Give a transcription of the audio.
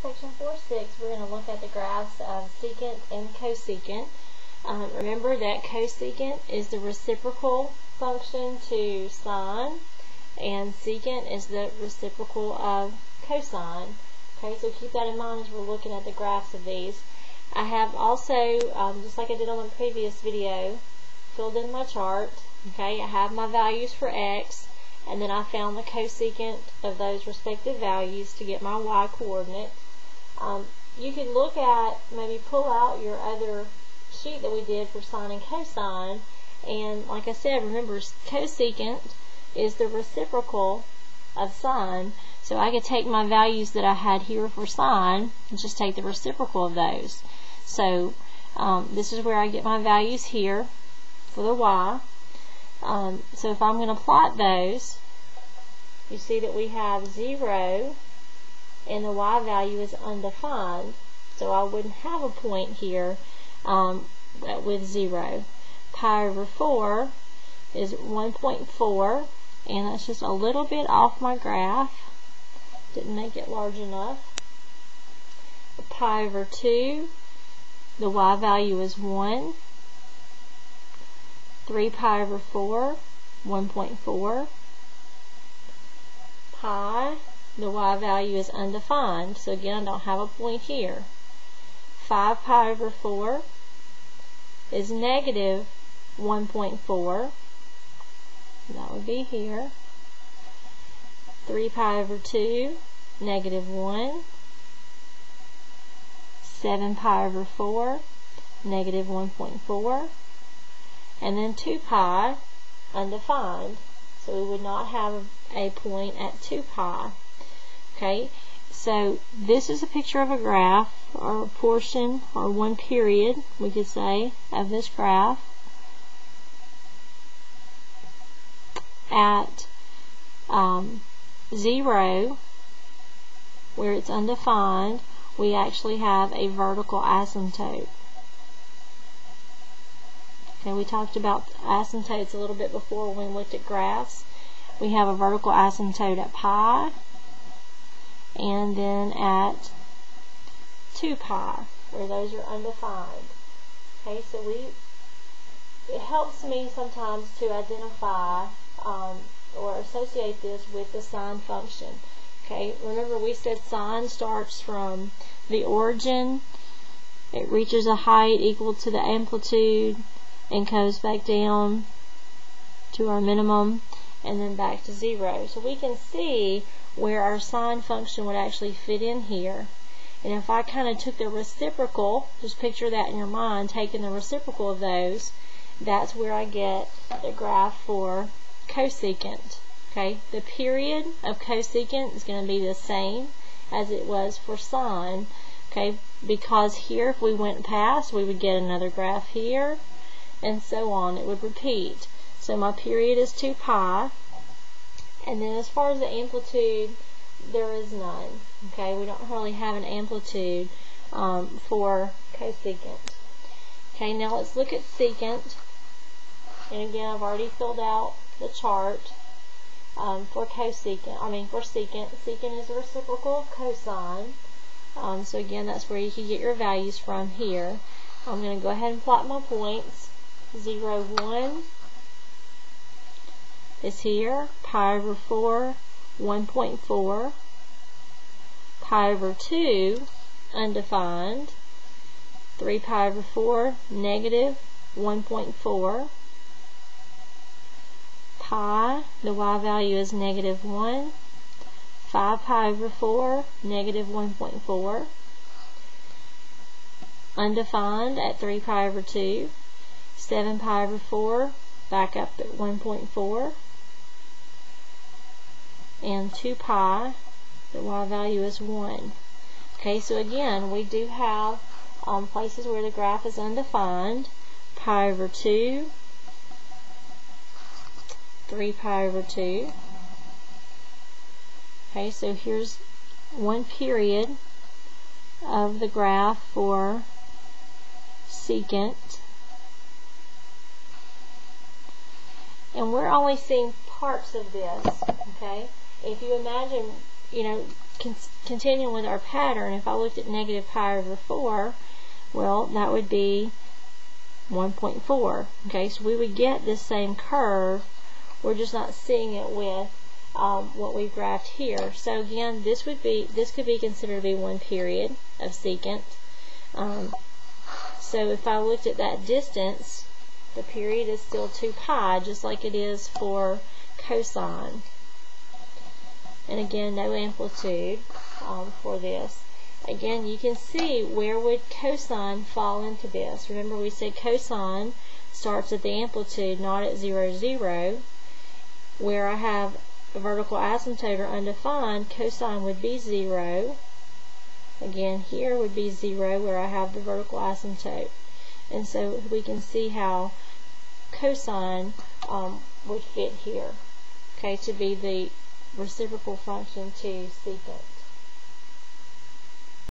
section 4.6, we're going to look at the graphs of secant and cosecant. Remember that cosecant is the reciprocal function to sine, and secant is the reciprocal of cosine. Okay, so keep that in mind as we're looking at the graphs of these. I have also, just like I did on the previous video, filled in my chart. Okay, I have my values for x, and then I found the cosecant of those respective values to get my y coordinate. You can look at, maybe pull out your other sheet that we did for sine and cosine, and like I said, remember cosecant is the reciprocal of sine, so I could take my values that I had here for sine and just take the reciprocal of those. So this is where I get my values here for the y. So if I'm going to plot those, you see that we have 0 and the y value is undefined, so I wouldn't have a point here with 0. Pi over 4 is 1.4, and that's just a little bit off my graph. Didn't make it large enough. Pi over 2, the y value is 1. 3 pi over 4, 1.4. Pi, the y value is undefined, so again I don't have a point here. 5 pi over 4 is negative 1.4. That would be here. 3 pi over 2, negative 1. 7 pi over 4, negative 1.4. And then 2 pi, undefined. So we would not have a point at 2 pi. Okay, so this is a picture of a graph, or a portion, or one period, we could say, of this graph. At 0, where it's undefined, we actually have a vertical asymptote. Okay, we talked about asymptotes a little bit before when we looked at graphs. We have a vertical asymptote at pi, and then at 2 pi, where those are undefined. Okay, so it helps me sometimes to identify or associate this with the sine function. Okay, remember we said sine starts from the origin, it reaches a height equal to the amplitude, and goes back down to our minimum, and then back to 0. So we can see where our sine function would actually fit in here. And if I kind of took the reciprocal, just picture that in your mind, taking the reciprocal of those, that's where I get the graph for cosecant. Okay, the period of cosecant is going to be the same as it was for sine. Okay, because here if we went past, we would get another graph here, and so on. It would repeat. So my period is 2 pi, and then as far as the amplitude, there is none. Okay, we don't really have an amplitude for cosecant. Okay, now let's look at secant. And again, I've already filled out the chart for cosecant. For secant. Secant is a reciprocal of cosine. So again, that's where you can get your values from here. I'm going to go ahead and plot my points. 0, 1 is here. Pi over 4, 1.4. Pi over 2, undefined. 3 pi over 4, negative 1.4. Pi, the y value is negative 1. 5 pi over 4, negative 1.4. Undefined at 3 pi over 2. 7 pi over 4, back up at 1.4. And 2 pi, the y value is 1. Okay, so again, we do have places where the graph is undefined. Pi over 2, 3 pi over 2. Okay, so here's one period of the graph for secant. And we're only seeing parts of this, okay? If you imagine continuing with our pattern, if I looked at negative pi over 4, well, that would be 1.4. Okay, so we would get this same curve. We're just not seeing it with what we've graphed here. So again, this could be considered to be one period of secant. So if I looked at that distance, the period is still 2 pi, just like it is for cosine. And again, no amplitude for this. Again, you can see where would cosine fall into this. Remember, we said cosine starts at the amplitude, not at 0, 0. Where I have a vertical asymptote or undefined, cosine would be 0. Again, here would be 0 where I have the vertical asymptote. And so we can see how cosine would fit here, okay, to be the reciprocal function to secant.